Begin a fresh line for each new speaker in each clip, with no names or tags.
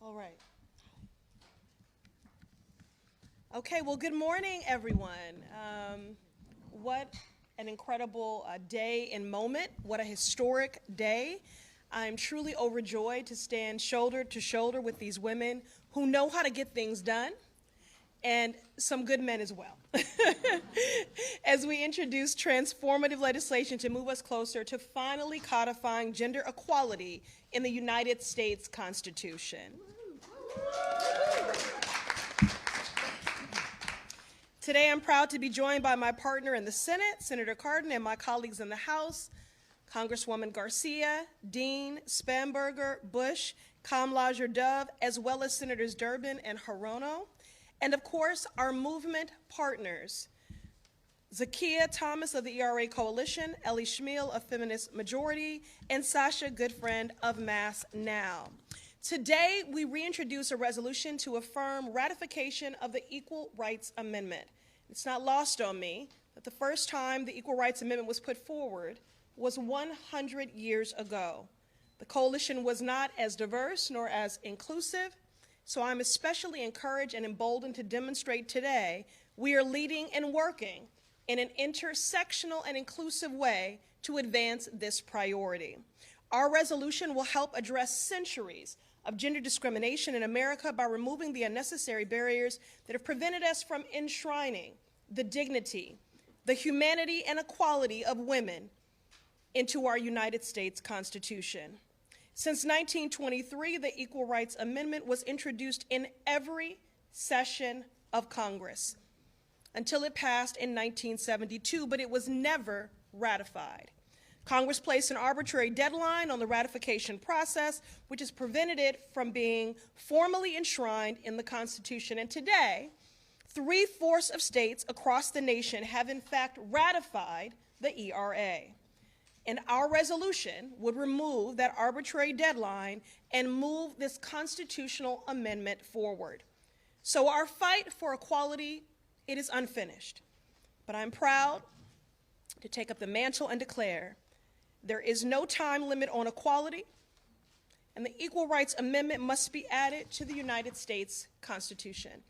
All right. Okay, well, good morning, everyone. What an incredible day and moment. What a historic day. I'm truly overjoyed to stand shoulder to shoulder with these women who know how to get things done, and some good men as well, as we introduce transformative legislation to move us closer to finally codifying gender equality in the United States Constitution. Today, I'm proud to be joined by my partner in the Senate, Senator Cardin, and my colleagues in the House, Congresswoman Garcia, Dean, Spanberger, Bush, Kamlager-Dove, as well as Senators Durbin and Hirono, and of course, our movement partners, Zakiya Thomas of the ERA Coalition, Ellie Schmiel of Feminist Majority, and Sasha Goodfriend of Mass Now. Today, we reintroduce a resolution to affirm ratification of the Equal Rights Amendment. It's not lost on me that the first time the Equal Rights Amendment was put forward was 100 years ago. The coalition was not as diverse nor as inclusive, so I'm especially encouraged and emboldened to demonstrate today we are leading and working in an intersectional and inclusive way to advance this priority. Our resolution will help address centuries of gender discrimination in America by removing the unnecessary barriers that have prevented us from enshrining the dignity, the humanity, and equality of women into our United States Constitution. Since 1923, the Equal Rights Amendment was introduced in every session of Congress until it passed in 1972, but it was never ratified. Congress placed an arbitrary deadline on the ratification process, which has prevented it from being formally enshrined in the Constitution. And today, 3/4 of states across the nation have in fact ratified the ERA. And our resolution would remove that arbitrary deadline and move this constitutional amendment forward. So our fight for equality, it is unfinished. But I'm proud to take up the mantle and declare there is no time limit on equality, and the Equal Rights Amendment must be added to the United States Constitution.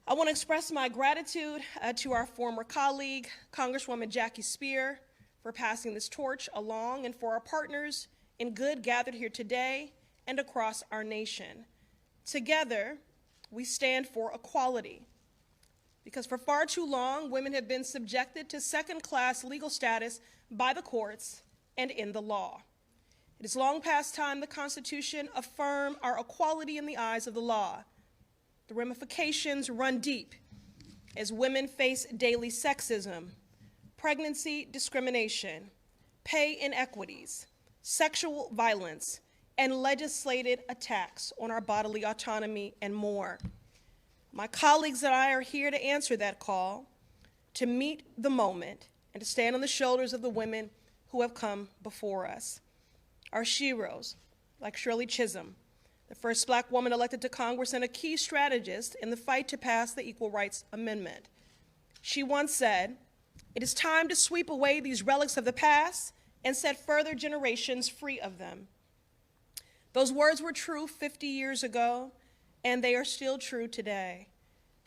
I want to express my gratitude to our former colleague, Congresswoman Jackie Spear, for passing this torch along, and for our partners in good gathered here today and across our nation. Together, we stand for equality, because for far too long, women have been subjected to second-class legal status by the courts and in the law. It is long past time the Constitution affirm our equality in the eyes of the law. The ramifications run deep as women face daily sexism, pregnancy discrimination, pay inequities, sexual violence, and legislated attacks on our bodily autonomy and more. My colleagues and I are here to answer that call, to meet the moment, and to stand on the shoulders of the women who have come before us. Our sheroes, like Shirley Chisholm, the first Black woman elected to Congress and a key strategist in the fight to pass the Equal Rights Amendment. She once said, "It is time to sweep away these relics of the past and set further generations free of them." Those words were true 50 years ago, and they are still true today.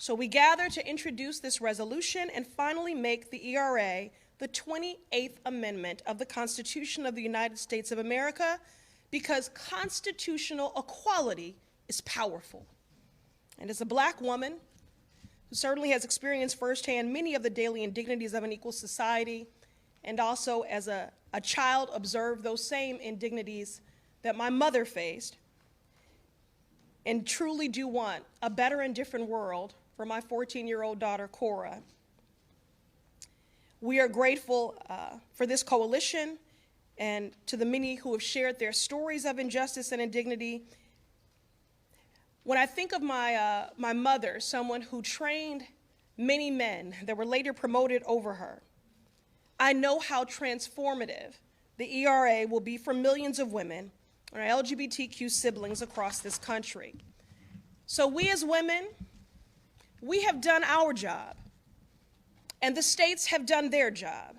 So we gather to introduce this resolution and finally make the ERA the 28th Amendment of the Constitution of the United States of America, because constitutional equality is powerful. And as a Black woman who certainly has experienced firsthand many of the daily indignities of an equal society, and also as a child observed those same indignities that my mother faced, and truly do want a better and different world for my 14-year-old daughter, Cora. We are grateful for this coalition and to the many who have shared their stories of injustice and indignity. When I think of my mother, someone who trained many men that were later promoted over her, I know how transformative the ERA will be for millions of women and our LGBTQ siblings across this country. So we as women, we have done our job, and the states have done their job.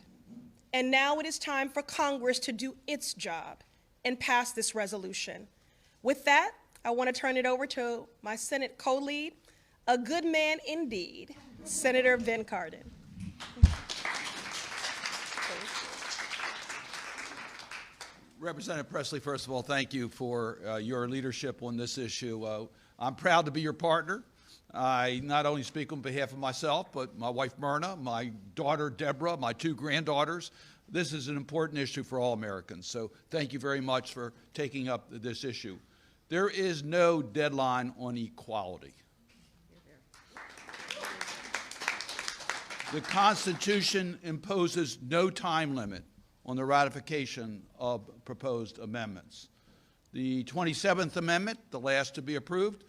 And now it is time for Congress to do its job and pass this resolution. With that, I want to turn it over to my Senate co-lead, a good man indeed, Senator Ben Cardin.
Representative Pressley, first of all, thank you for your leadership on this issue. I'm proud to be your partner. I not only speak on behalf of myself, but my wife Myrna, my daughter Deborah, my two granddaughters. This is an important issue for all Americans, so thank you very much for taking up this issue. There is no deadline on equality. The Constitution imposes no time limit on the ratification of proposed amendments. The 27th Amendment, the last to be approved,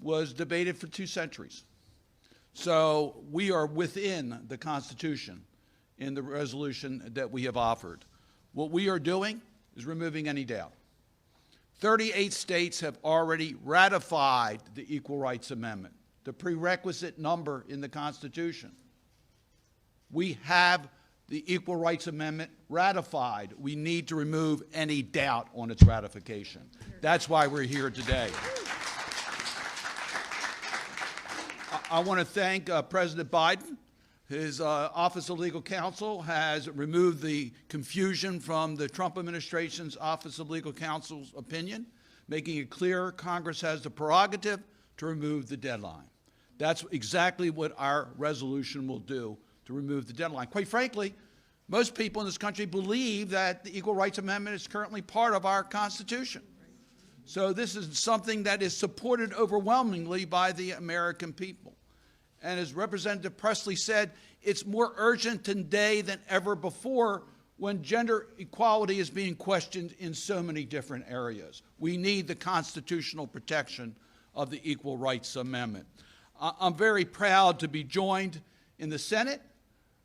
was debated for 2 centuries. So we are within the Constitution in the resolution that we have offered. What we are doing is removing any doubt. 38 states have already ratified the Equal Rights Amendment, the prerequisite number in the Constitution. We have the Equal Rights Amendment ratified. We need to remove any doubt on its ratification. That's why we're here today. I want to thank President Biden. His Office of Legal Counsel has removed the confusion from the Trump administration's Office of Legal Counsel's opinion, making it clear Congress has the prerogative to remove the deadline. That's exactly what our resolution will do, to remove the deadline. Quite frankly, most people in this country believe that the Equal Rights Amendment is currently part of our Constitution. So this is something that is supported overwhelmingly by the American people. And as Representative Pressley said, it's more urgent today than ever before when gender equality is being questioned in so many different areas. We need the constitutional protection of the Equal Rights Amendment. I'm very proud to be joined in the Senate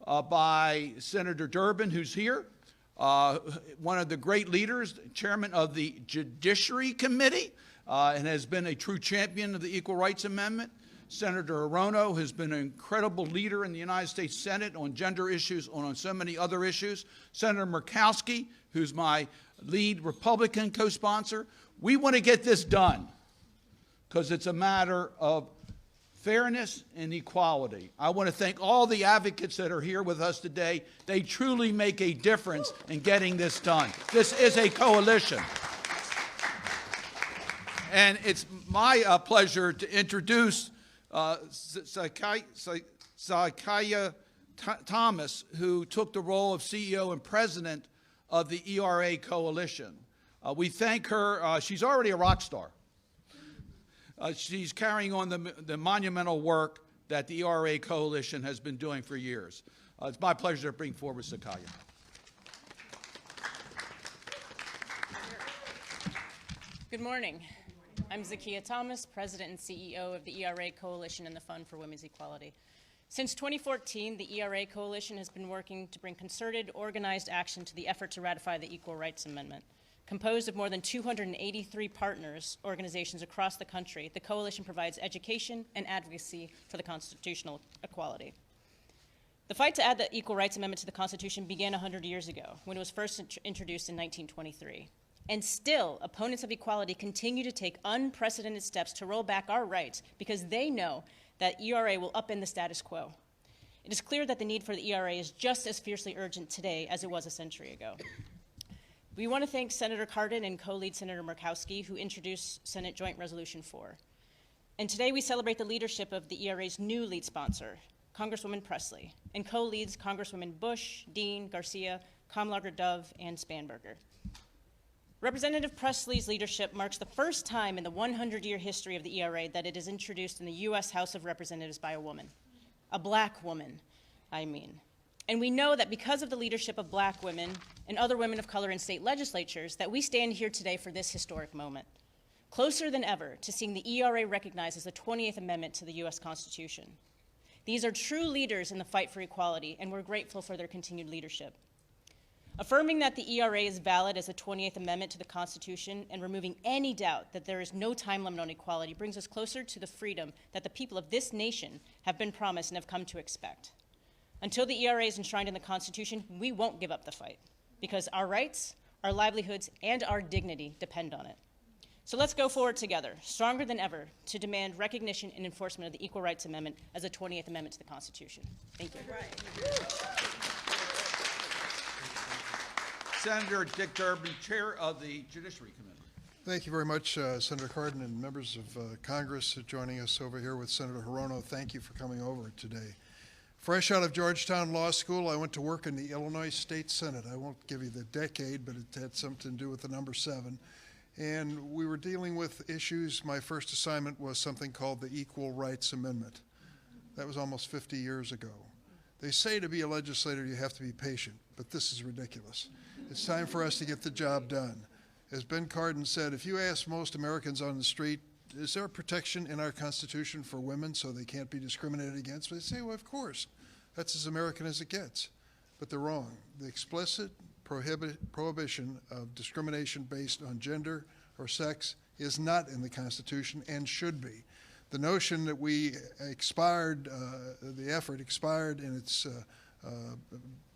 by Senator Durbin, who's here, one of the great leaders, chairman of the Judiciary Committee, and has been a true champion of the Equal Rights Amendment. Senator Arono has been an incredible leader in the United States Senate on gender issues, on so many other issues. Senator Murkowski, who's my lead Republican co-sponsor. We want to get this done because it's a matter of fairness and equality. I want to thank all the advocates that are here with us today. They truly make a difference in getting this done. This is a coalition. And it's my pleasure to introduce Sakaya Thomas, who took the role of CEO and president of the ERA Coalition. We thank her. She's already a rock star. She's carrying on the monumental work that the ERA Coalition has been doing for years. It's my pleasure to bring forward Sakaya.
Good morning. I'm Zakiya Thomas, President and CEO of the ERA Coalition and the Fund for Women's Equality. Since 2014, the ERA Coalition has been working to bring concerted, organized action to the effort to ratify the Equal Rights Amendment. Composed of more than 283 partners, organizations across the country, the coalition provides education and advocacy for the constitutional equality. The fight to add the Equal Rights Amendment to the Constitution began 100 years ago, when it was first introduced in 1923. And still, opponents of equality continue to take unprecedented steps to roll back our rights because they know that ERA will upend the status quo. It is clear that the need for the ERA is just as fiercely urgent today as it was a century ago. We want to thank Senator Cardin and co-lead Senator Murkowski, who introduced Senate Joint Resolution 4. And today we celebrate the leadership of the ERA's new lead sponsor, Congresswoman Pressley, and co-leads Congresswomen Bush, Dean, Garcia, Kamlager-Dove, and Spanberger. Representative Pressley's leadership marks the first time in the 100-year history of the ERA that it is introduced in the U.S. House of Representatives by a woman. A black woman, I mean. And we know that because of the leadership of black women and other women of color in state legislatures, that we stand here today for this historic moment. Closer than ever to seeing the ERA recognized as the 20th Amendment to the U.S. Constitution. These are true leaders in the fight for equality, and we're grateful for their continued leadership. Affirming that the ERA is valid as a 20th Amendment to the Constitution and removing any doubt that there is no time limit on equality brings us closer to the freedom that the people of this nation have been promised and have come to expect. Until the ERA is enshrined in the Constitution, we won't give up the fight because our rights, our livelihoods, and our dignity depend on it. So let's go forward together, stronger than ever, to demand recognition and enforcement of the Equal Rights Amendment as a 20th Amendment to the Constitution. Thank you.
Senator Dick Durbin, Chair of the Judiciary Committee.
Thank you very much, Senator Cardin and members of Congress joining us over here with Senator Hirono. Thank you for coming over today. Fresh out of Georgetown Law School, I went to work in the Illinois State Senate. I won't give you the decade, but it had something to do with the number 7. And we were dealing with issues. My first assignment was something called the Equal Rights Amendment. That was almost 50 years ago. They say to be a legislator you have to be patient, but this is ridiculous. It's time for us to get the job done. As Ben Cardin said, if you ask most Americans on the street, is there a protection in our Constitution for women so they can't be discriminated against? They say, well, of course. That's as American as it gets. But they're wrong. The explicit prohibition of discrimination based on gender or sex is not in the Constitution and should be. The notion that we expired, the effort expired in its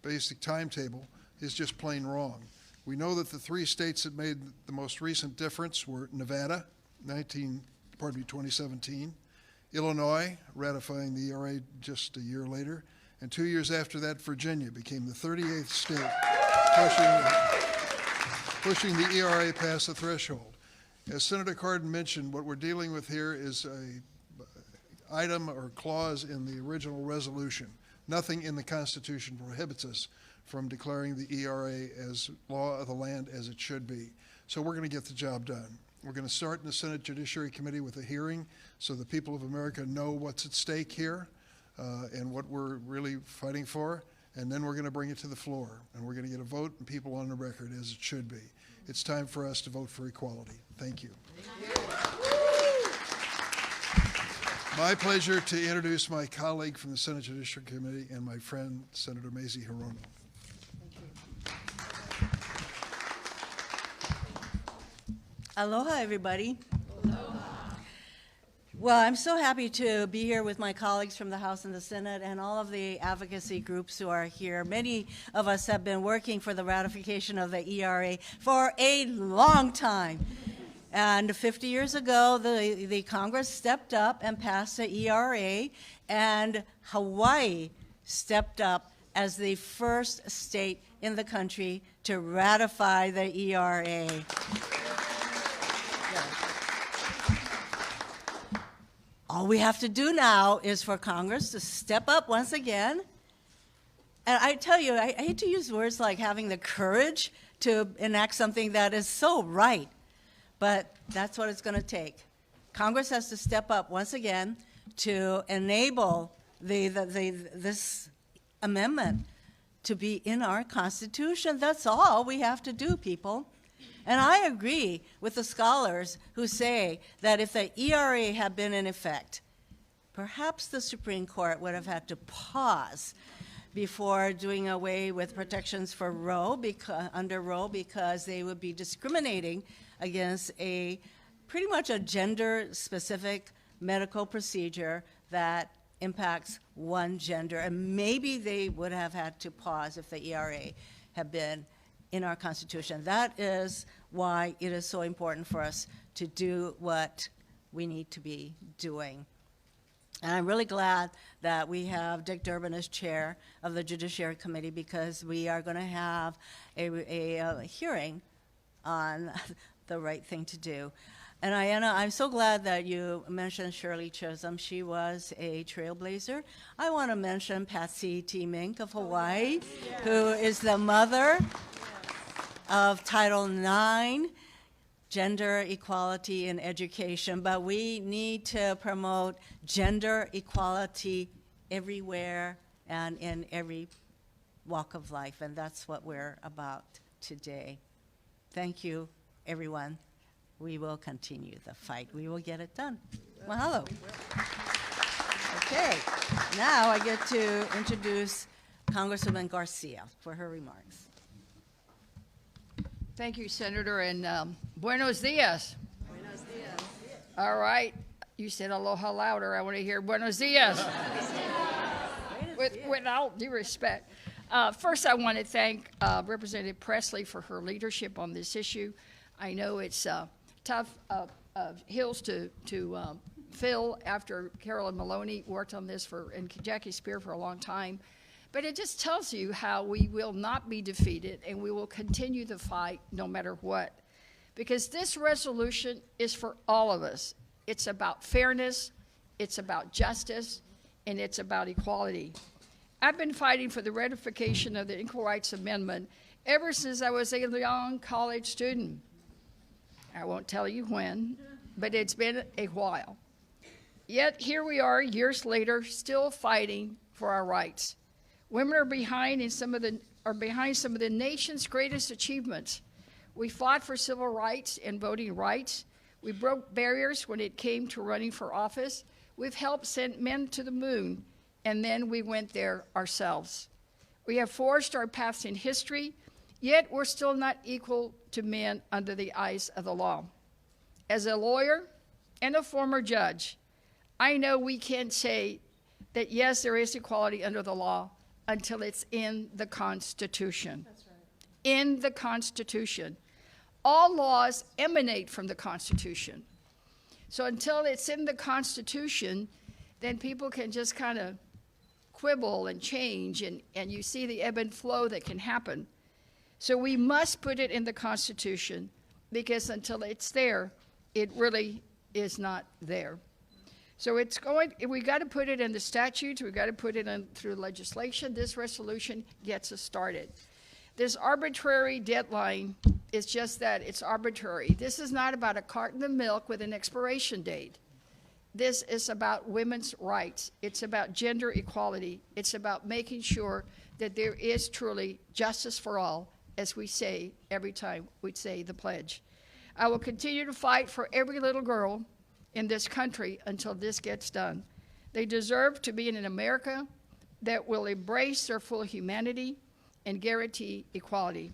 basic timetable is just plain wrong. We know that the 3 states that made the most recent difference were Nevada, 2017, Illinois, ratifying the ERA just a year later, and 2 years after that, Virginia became the 38th state, pushing the ERA past the threshold. As Senator Cardin mentioned, what we're dealing with here is a item or clause in the original resolution. Nothing in the Constitution prohibits us from declaring the ERA as law of the land as it should be. So we're going to get the job done. We're going to start in the Senate Judiciary Committee with a hearing so the people of America know what's at stake here and what we're really fighting for. And then we're going to bring it to the floor. And we're going to get a vote and people on the record as it should be. It's time for us to vote for equality. Thank you. My pleasure to introduce my colleague from the Senate Judiciary Committee and my friend, Senator Mazie Hirono.
Aloha, everybody. Aloha. Well, I'm so happy to be here with my colleagues from the House and the Senate and all of the advocacy groups who are here. Many of us have been working for the ratification of the ERA for a long time. And 50 years ago, the Congress stepped up and passed the ERA, and Hawaii stepped up as the first state in the country to ratify the ERA. All we have to do now is for Congress to step up once again. And I tell you, I hate to use words like having the courage to enact something that is so right, but that's what it's going to take. Congress has to step up once again to enable this amendment to be in our Constitution. That's all we have to do, people. And I agree with the scholars who say that if the ERA had been in effect, perhaps the Supreme Court would have had to pause before doing away with protections for under Roe, because they would be discriminating against pretty much a gender-specific medical procedure that impacts one gender. And maybe they would have had to pause if the ERA had been in our Constitution. That is why it is so important for us to do what we need to be doing. And I'm really glad that we have Dick Durbin as chair of the Judiciary Committee, because we are going to have a hearing on the right thing to do. And Ayanna, I'm so glad that you mentioned Shirley Chisholm. She was a trailblazer. I want to mention Patsy T. Mink of Hawaii, who is the mother of Title IX, gender equality in education. But we need to promote gender equality everywhere and in every walk of life, and that's what we're about today. Thank you, everyone. We will continue the fight. We will get it done. Mahalo. Okay, now I get to introduce Congresswoman Garcia for her remarks.
Thank you, Senator, and buenos dias. Buenos dias. All right. You said aloha louder. I want to hear buenos dias. With all due respect. First, I want to thank Representative Pressley for her leadership on this issue. I know it's tough hills to fill after Carolyn Maloney worked on this and Jackie Spear for a long time. But it just tells you how we will not be defeated and we will continue the fight no matter what. Because this resolution is for all of us. It's about fairness, it's about justice, and it's about equality. I've been fighting for the ratification of the Equal Rights Amendment ever since I was a young college student. I won't tell you when, but it's been a while. Yet here we are, years later, still fighting for our rights. Women are behind some of the nation's greatest achievements. We fought for civil rights and voting rights. We broke barriers when it came to running for office. We've helped send men to the moon, and then we went there ourselves. We have forged our paths in history, yet we're still not equal to men under the eyes of the law. As a lawyer and a former judge, I know we can't say that, yes, there is equality under the law until it's in the Constitution. That's right. In the Constitution. All laws emanate from the Constitution. So until it's in the Constitution, then people can just kind of quibble and change, and you see the ebb and flow that can happen. So we must put it in the Constitution, because until it's there, it really is not there. So we got to put it in the statutes, we got to put it in through legislation. This resolution gets us started. This arbitrary deadline is just that, it's arbitrary. This is not about a carton of milk with an expiration date. This is about women's rights. It's about gender equality. It's about making sure that there is truly justice for all, as we say every time we say the pledge. I will continue to fight for every little girl in this country until this gets done. They deserve to be in an America that will embrace their full humanity and guarantee equality.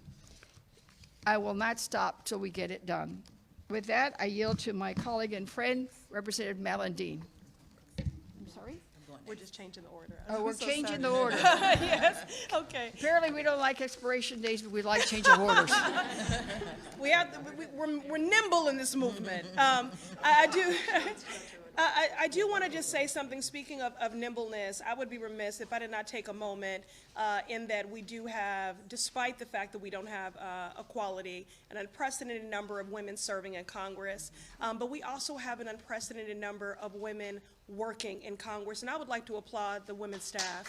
I will not stop till we get it done. With that, I yield to my colleague and friend, Representative Madeline Dean. I'm sorry?
We're just changing the order.
Oh, we're
So
changing
sorry.
the order.
Yes, okay.
Apparently, we don't like expiration dates, but we like changing orders.
We're nimble in this movement. I do want to just say something. Speaking of nimbleness, I would be remiss if I did not take a moment in that we do have, despite the fact that we don't have equality, an unprecedented number of women serving in Congress, but we also have an unprecedented number of women working in Congress, and I would like to applaud the women's staff.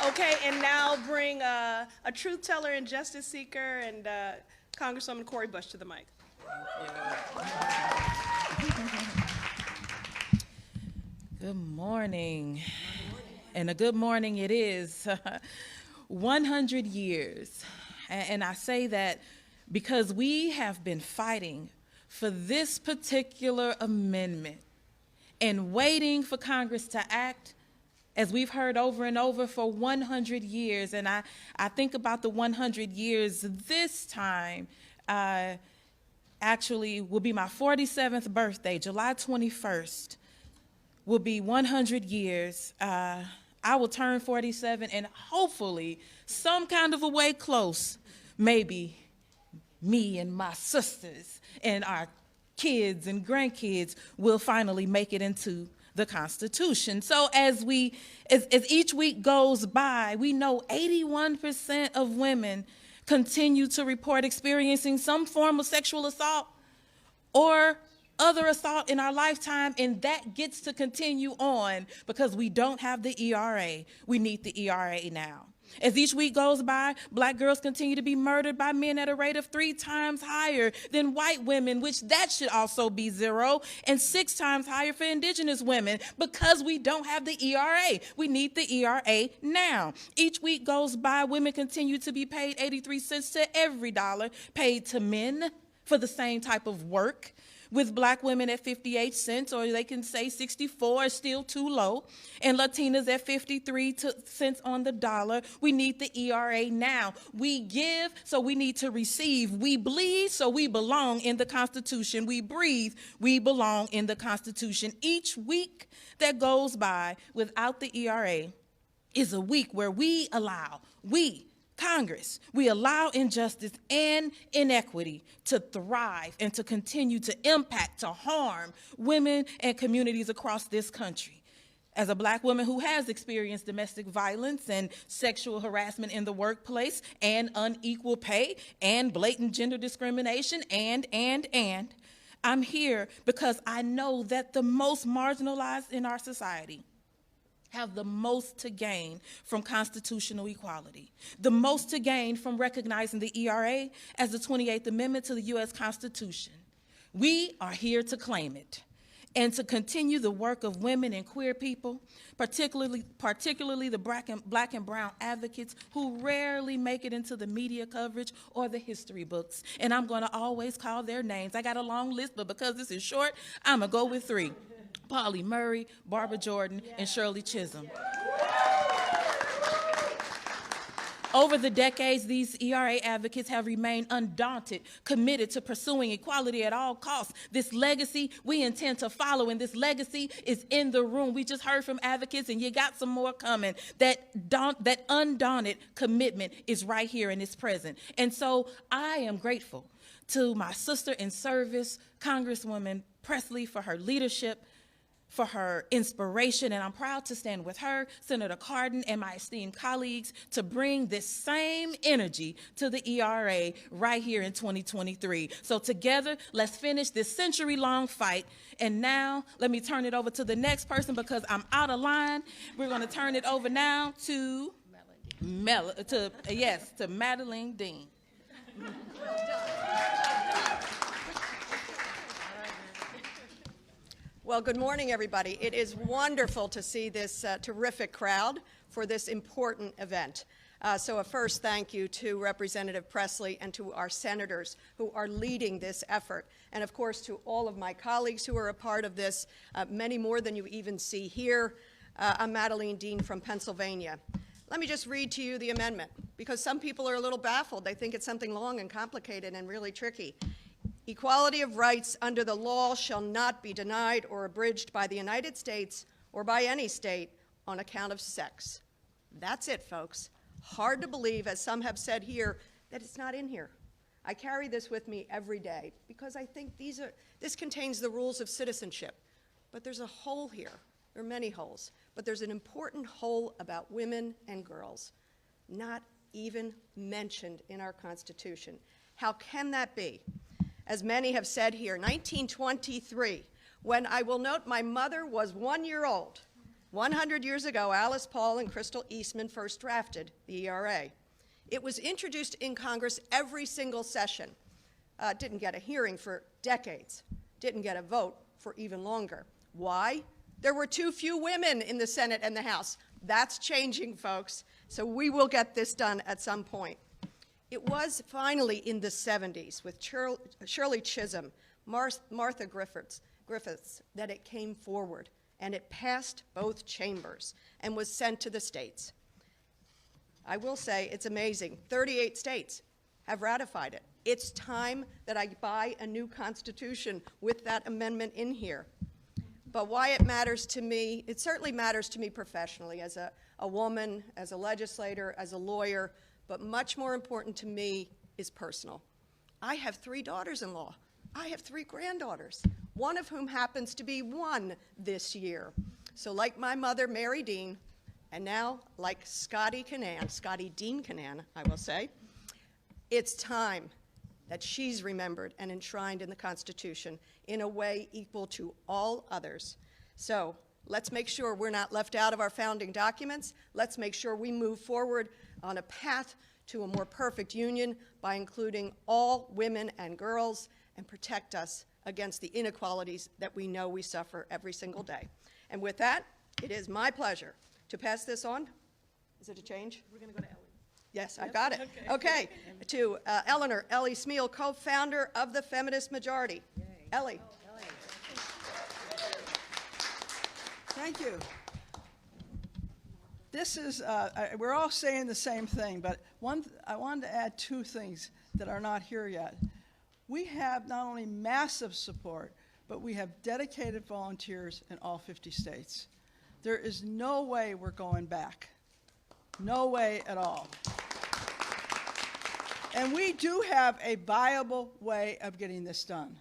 Okay, and now bring a truth teller and justice seeker and Congresswoman Cori Bush to the mic.
Good morning. And a good morning it is. 100 years. And I say that because we have been fighting for this particular amendment and waiting for Congress to act, as we've heard over and over, for 100 years. And I think about the 100 years this time, actually will be my 47th birthday, July 21st, will be 100 years. I will turn 47 and hopefully some kind of a way close, maybe me and my sisters and our kids and grandkids will finally make it into the Constitution. So as each week goes by, we know 81% of women continue to report experiencing some form of sexual assault or other assault in our lifetime, and that gets to continue on because we don't have the ERA. We need the ERA now. As each week goes by, black girls continue to be murdered by men at a rate of 3 times higher than white women, which that should also be 0, and 6 times higher for indigenous women because we don't have the ERA. We need the ERA now. Each week goes by, women continue to be paid 83 cents to every dollar paid to men for the same type of work, with black women at 58 cents, or they can say 64 is still too low, and Latinas at 53 cents on the dollar. We need the ERA now. We give, so we need to receive. We bleed, so we belong in the Constitution. We breathe, we belong in the Constitution. Each week that goes by without the ERA is a week where we allow, we Congress, we allow injustice and inequity to thrive and to continue to impact, to harm women and communities across this country. As a Black woman who has experienced domestic violence and sexual harassment in the workplace and unequal pay and blatant gender discrimination and, I'm here because I know that the most marginalized in our society have the most to gain from constitutional equality, the most to gain from recognizing the ERA as the 28th Amendment to the U.S. Constitution. We are here to claim it and to continue the work of women and queer people, particularly the black and brown advocates who rarely make it into the media coverage or the history books. And I'm going to always call their names. I got a long list, but because this is short, I'm going to go with 3. Polly Murray, Barbara Jordan, and Shirley Chisholm. Over the decades, these ERA advocates have remained undaunted, committed to pursuing equality at all costs. This legacy we intend to follow, and this legacy is in the room. We just heard from advocates, and you got some more coming. That undaunted commitment is right here and it's present. And so I am grateful to my sister in service, Congresswoman Pressley, for her leadership, for her inspiration, and I'm proud to stand with her, Senator Cardin, and my esteemed colleagues to bring this same energy to the ERA right here in 2023. So together, let's finish this century-long fight. And now, let me turn it over to the next person because I'm out of line. We're going to turn it over now to Madeline Dean.
Well, good morning, everybody. It is wonderful to see this terrific crowd for this important event. So a first thank you to Representative Pressley and to our senators who are leading this effort. And of course, to all of my colleagues who are a part of this, many more than you even see here. I'm Madeline Dean from Pennsylvania. Let me just read to you the amendment, because some people are a little baffled. They think it's something long and complicated and really tricky. Equality of rights under the law shall not be denied or abridged by the United States or by any state on account of sex. That's it, folks. Hard to believe, as some have said here, that it's not in here. I carry this with me every day because I think this contains the rules of citizenship. But there's a hole here. There are many holes. But there's an important hole about women and girls, not even mentioned in our Constitution. How can that be? As many have said here, 1923, when I will note my mother was 1 year old. 100 years ago, Alice Paul and Crystal Eastman first drafted the ERA. It was introduced in Congress every single session. Didn't get a hearing for decades. Didn't get a vote for even longer. Why? There were too few women in the Senate and the House. That's changing, folks. So we will get this done at some point. It was finally in the 70s with Shirley Chisholm, Martha Griffiths, that it came forward, and it passed both chambers and was sent to the states. I will say it's amazing. 38 states have ratified it. It's time that I buy a new constitution with that amendment in here. But why it matters to me, it certainly matters to me professionally as a woman, as a legislator, as a lawyer, but much more important to me is personal. I have 3 daughters-in-law. I have 3 granddaughters, one of whom happens to be 1 this year. So like my mother, Mary Dean, and now like Scotty Dean Canaan, I will say, it's time that she's remembered and enshrined in the Constitution in a way equal to all others. So let's make sure we're not left out of our founding documents. Let's make sure we move forward on a path to a more perfect union by including all women and girls and protect us against the inequalities that we know we suffer every single day. And with that, it is my pleasure to pass this on. Is it a change? We're going to go to Ellie. Yes, I got it. Okay. To Eleanor Ellie Smeal, co-founder of the Feminist Majority. Yay. Ellie.
Thank you. This is, we're all saying the same thing, but I wanted to add 2 things that are not here yet. We have not only massive support, but we have dedicated volunteers in all 50 states. There is no way we're going back. No way at all. And we do have a viable way of getting this done.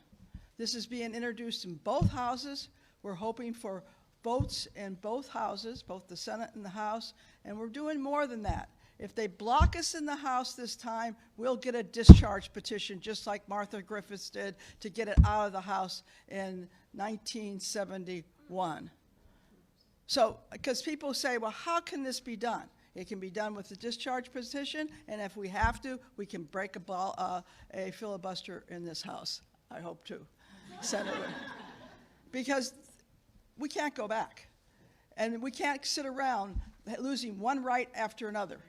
This is being introduced in both houses. We're hoping for votes in both houses, both the Senate and the House, and we're doing more than that. If they block us in the House this time, we'll get a discharge petition, just like Martha Griffiths did to get it out of the House in 1971. So, because people say, well, how can this be done? It can be done with a discharge petition, and if we have to, we can break a filibuster in this House. I hope to, Senator. Because we can't go back. And we can't sit around losing one right after another.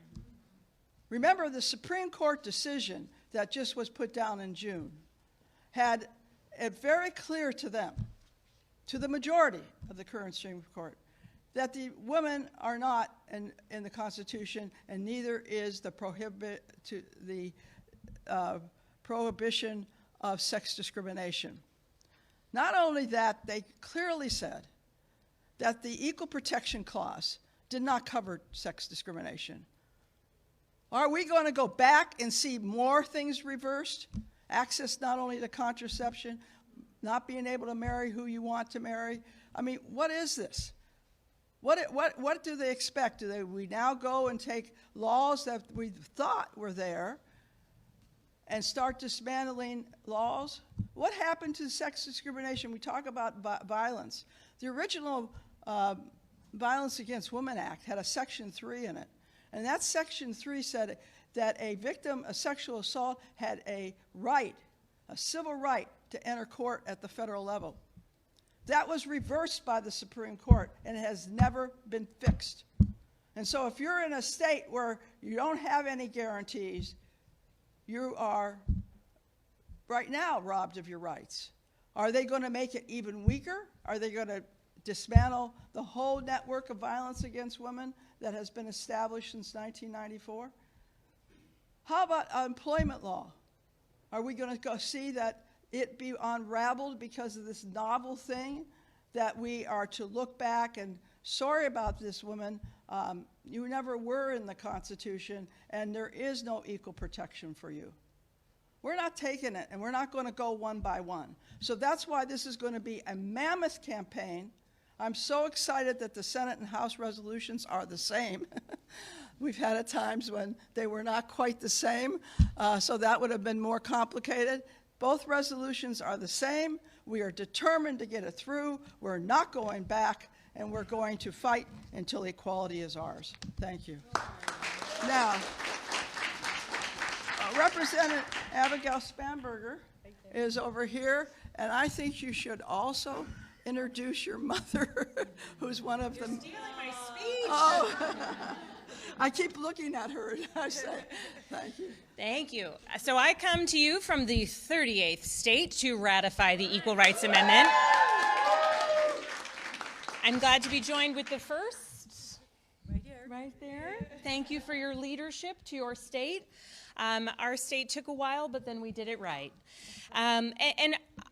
Remember, the Supreme Court decision that just was put down in June had it very clear to them, to the majority of the current Supreme Court, that the women are not in the Constitution, and neither is the prohibition of sex discrimination. Not only that, they clearly said that the Equal Protection Clause did not cover sex discrimination. Are we going to go back and see more things reversed? Access not only to contraception, not being able to marry who you want to marry. I mean, what is this? What do they expect? We now go and take laws that we thought were there and start dismantling laws? What happened to sex discrimination? We talk about violence. The original Violence Against Women Act had a Section 3 in it. And that Section 3 said that a victim of sexual assault had a right, a civil right, to enter court at the federal level. That was reversed by the Supreme Court, and it has never been fixed. And so if you're in a state where you don't have any guarantees, you are right now robbed of your rights. Are they going to make it even weaker? Are they going to dismantle the whole network of violence against women that has been established since 1994? How about employment law? Are we going to go see that it be unraveled because of this novel thing that we are to look back and, sorry about this, woman, you never were in the Constitution, and there is no equal protection for you. We're not taking it, and we're not going to go one by one. So that's why this is going to be a mammoth campaign. I'm so excited that the Senate and House resolutions are the same. We've had at times when they were not quite the same, so that would have been more complicated. Both resolutions are the same. We are determined to get it through. We're not going back, and we're going to fight until equality is ours. Thank you. Now, Representative Abigail Spanberger is over here, and I think you should also introduce your mother, who's one of them.
You're stealing my speech.
Oh, I keep looking at her and I say, thank you.
Thank you. So I come to you from the 38th state to ratify the Equal Rights Amendment. I'm glad to be joined with the first. Right here. Right there. Thank you for your leadership to your state. Our state took a while, but then we did it right. And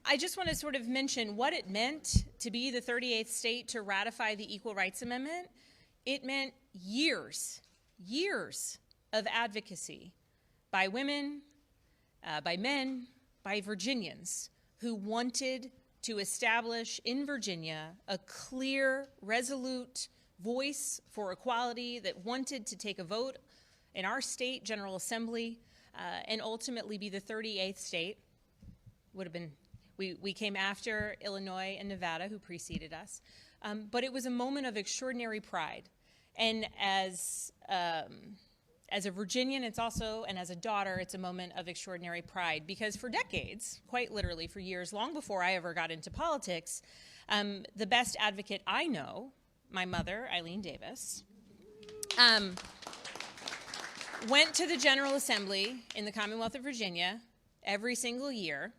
I just want to sort of mention what it meant to be the 38th state to ratify the Equal Rights Amendment. It meant years of advocacy by women, by men, by Virginians who wanted to establish in Virginia a clear, resolute voice for equality, that wanted to take a vote in our state General Assembly and ultimately be the 38th state. Would have been, we came after Illinois and Nevada, who preceded us, but it was a moment of extraordinary pride. And as a Virginian, it's also, and as a daughter, it's a moment of extraordinary pride, because for decades, quite literally for years, long before I ever got into politics, the best advocate I know, my mother, Eileen Davis, went to the General Assembly in the Commonwealth of Virginia every single year,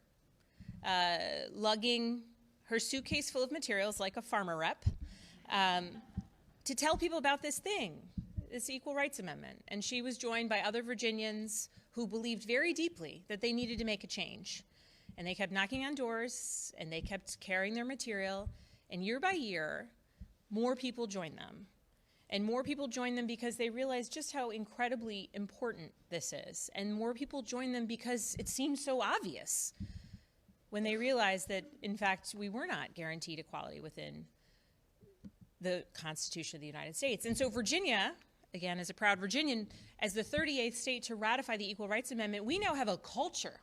lugging her suitcase full of materials like a farmer rep, to tell people about this thing, this Equal Rights Amendment. And she was joined by other Virginians who believed very deeply that they needed to make a change. And they kept knocking on doors, and they kept carrying their material, and year by year, more people joined them. And more people join them because they realize just how incredibly important this is. And more people join them because it seems so obvious when they realize that, in fact, we were not guaranteed equality within the Constitution of the United States. And so Virginia, again, as a proud Virginian, as the 38th state to ratify the Equal Rights Amendment, we now have a culture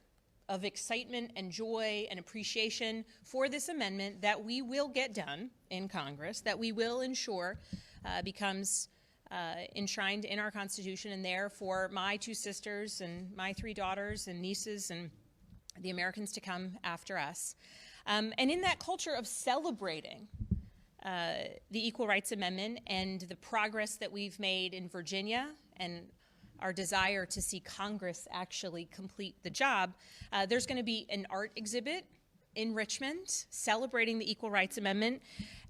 of excitement and joy and appreciation for this amendment that we will get done in Congress, that we will ensure becomes enshrined in our Constitution and there for my 2 sisters and my 3 daughters and nieces and the Americans to come after us. And in that culture of celebrating the Equal Rights Amendment and the progress that we've made in Virginia and our desire to see Congress actually complete the job, there's going to be an art exhibit in Richmond celebrating the Equal Rights Amendment.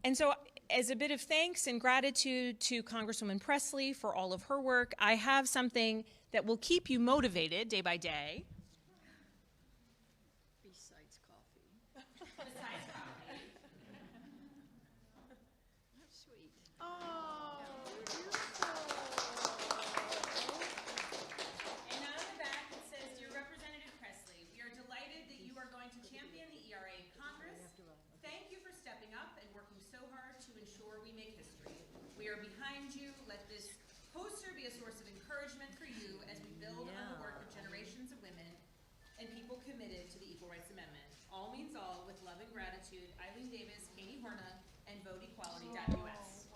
And so as a bit of thanks and gratitude to Congresswoman Pressley for all of her work, I have something that will keep you motivated day by day.
Besides coffee.
Besides coffee.
That's sweet.
Oh,
And now on the back it says, Dear Representative Pressley, we are delighted that you are going to champion the ERA in Congress. Thank you for stepping up and working so hard to ensure we make history. We are behind you. Let this poster be a source of encouragement for you as we build on the work of generations of women and people committed to the Equal Rights Amendment. All means all, with love and gratitude, Eileen Davis, Katie Horna, and VoteEquality.us.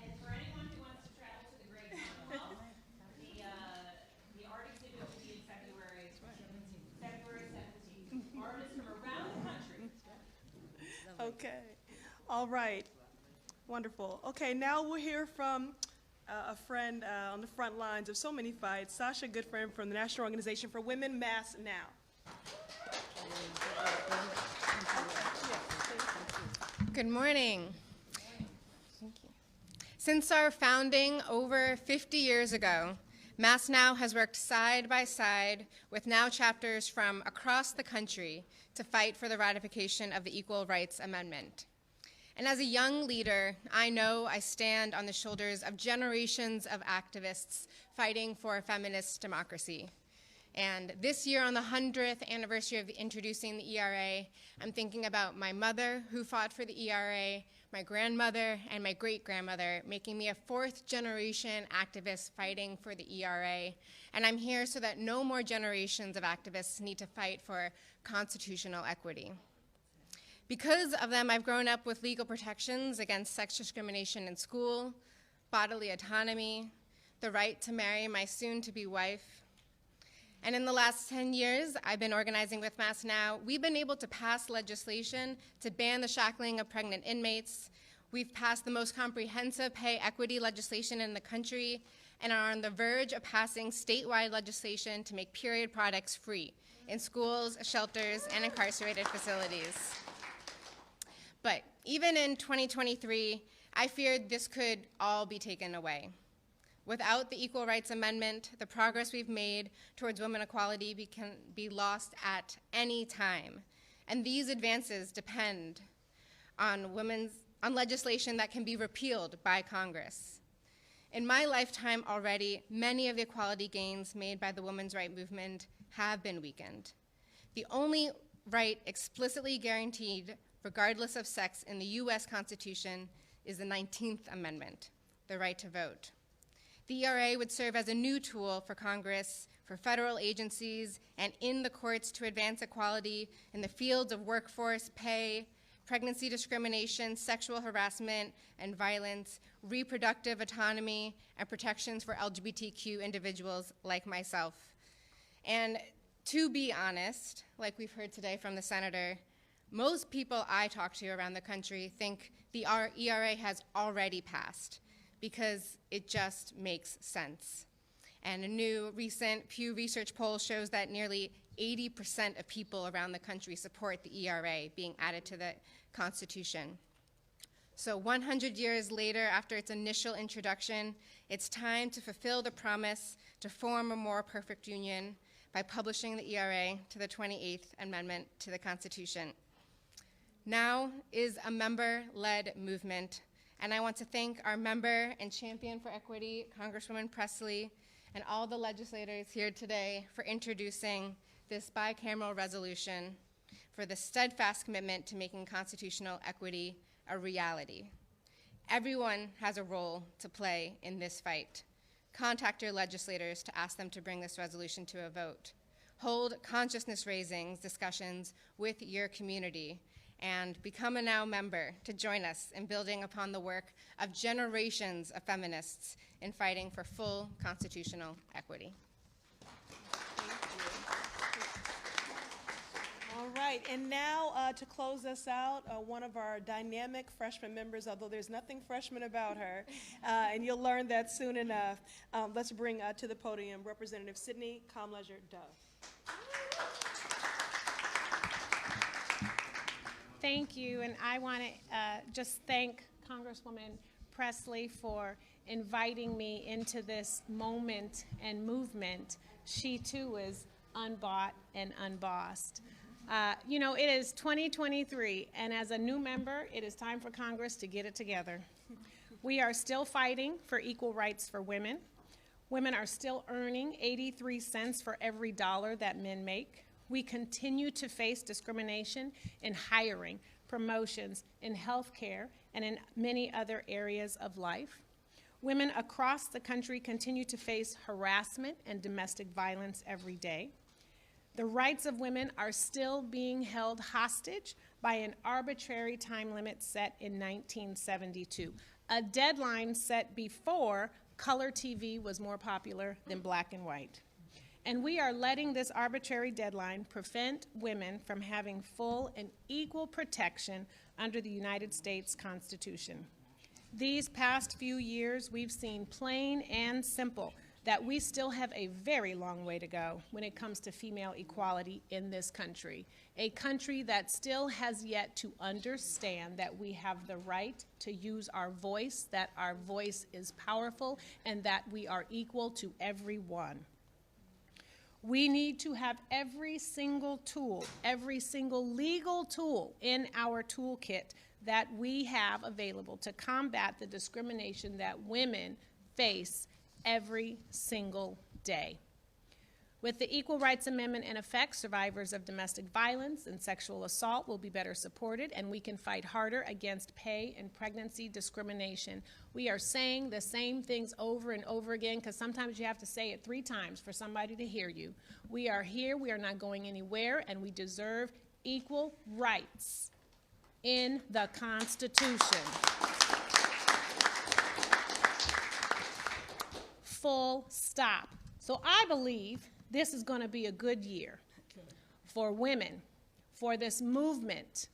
And for anyone who wants to travel to the Great Commonwealth, the art exhibit will be in February 17th. Artists from around the country.
okay. All right. Wonderful. Okay, now we'll hear from a friend on the front lines of so many fights, Sasha Goodfriend from the National Organization for Women, Mass Now.
Good morning. Thank you. Since our founding over 50 years ago, Mass Now has worked side by side with Now chapters from across the country to fight for the ratification of the Equal Rights Amendment. And as a young leader, I know I stand on the shoulders of generations of activists fighting for feminist democracy. And this year, on the 100th anniversary of introducing the ERA, I'm thinking about my mother who fought for the ERA, my grandmother, and my great-grandmother, making me a 4th-generation activist fighting for the ERA. And I'm here so that no more generations of activists need to fight for constitutional equity. Because of them, I've grown up with legal protections against sex discrimination in school, bodily autonomy, the right to marry my soon-to-be wife. And in the last 10 years, I've been organizing with Mass Now. We've been able to pass legislation to ban the shackling of pregnant inmates. We've passed the most comprehensive pay equity legislation in the country and are on the verge of passing statewide legislation to make period products free in schools, shelters, and incarcerated facilities. But even in 2023, I feared this could all be taken away. Without the Equal Rights Amendment, the progress we've made towards women equality can be lost at any time. And these advances depend on legislation that can be repealed by Congress. In my lifetime already, many of the equality gains made by the women's rights movement have been weakened. The only right explicitly guaranteed, regardless of sex, in the US Constitution is the 19th Amendment, the right to vote. The ERA would serve as a new tool for Congress, for federal agencies, and in the courts to advance equality in the fields of workforce, pay, pregnancy discrimination, sexual harassment and violence, reproductive autonomy, and protections for LGBTQ individuals like myself. And to be honest, like we've heard today from the senator, most people I talk to around the country think the ERA has already passed because it just makes sense. And a new recent Pew Research poll shows that nearly 80% of people around the country support the ERA being added to the Constitution. So 100 years later, after its initial introduction, it's time to fulfill the promise to form a more perfect union by publishing the ERA to the 28th Amendment to the Constitution. Now is a member-led movement, and I want to thank our member and champion for equity, Congresswoman Pressley, and all the legislators here today for introducing this bicameral resolution for the steadfast commitment to making constitutional equity a reality. Everyone has a role to play in this fight. Contact your legislators to ask them to bring this resolution to a vote. Hold consciousness-raising discussions with your community, and become a NOW member to join us in building upon the work of generations of feminists in fighting for full constitutional equity.
All right, and now to close us out, one of our dynamic freshman members, although there's nothing freshman about her, and you'll learn that soon enough. Let's bring to the podium Representative Sydney Comleger-Dove.
Thank you, and I want to just thank Congresswoman Pressley for inviting me into this moment and movement. She too is unbought and unbossed. You know, it is 2023, and as a new member, it is time for Congress to get it together. We are still fighting for equal rights for women. Women are still earning 83 cents for every dollar that men make. We continue to face discrimination in hiring, promotions, in health care, and in many other areas of life. Women across the country continue to face harassment and domestic violence every day. The rights of women are still being held hostage by an arbitrary time limit set in 1972, a deadline set before color TV was more popular than black and white. And we are letting this arbitrary deadline prevent women from having full and equal protection under the United States Constitution. These past few years, we've seen plain and simple that we still have a very long way to go when it comes to female equality in this country, a country that still has yet to understand that we have the right to use our voice, that our voice is powerful, and that we are equal to everyone. We need to have every single tool, every single legal tool in our toolkit that we have available to combat the discrimination that women face every single day. With the Equal Rights Amendment in effect, survivors of domestic violence and sexual assault will be better supported, and we can fight harder against pay and pregnancy discrimination. We are saying the same things over and over again because sometimes you have to say it 3 times for somebody to hear you. We are here, we are not going anywhere, and we deserve equal rights in the Constitution. Full stop. So I believe this is going to be a good year for women, for this movement,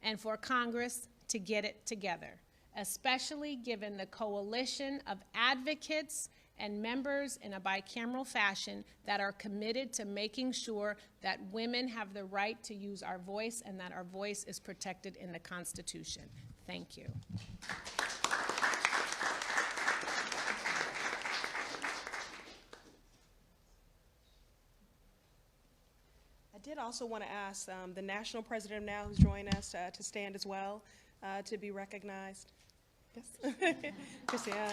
and for Congress to get it together, especially given the coalition of advocates and members in a bicameral fashion that are committed to making sure that women have the right to use our voice and that our voice is protected in the Constitution. Thank you.
I did also want to ask the national president of NOW who's joined us to stand as well to be recognized. Yes, Christiane.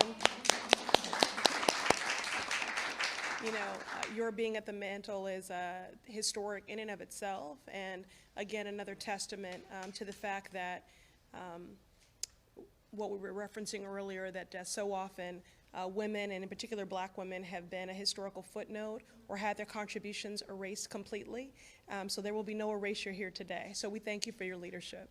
You know, your being at the mantle is historic in and of itself, and again, another testament to the fact that what we were referencing earlier, that so often women, and in particular black women, have been a historical footnote or had their contributions erased completely. So there will be no erasure here today. So we thank you for your leadership.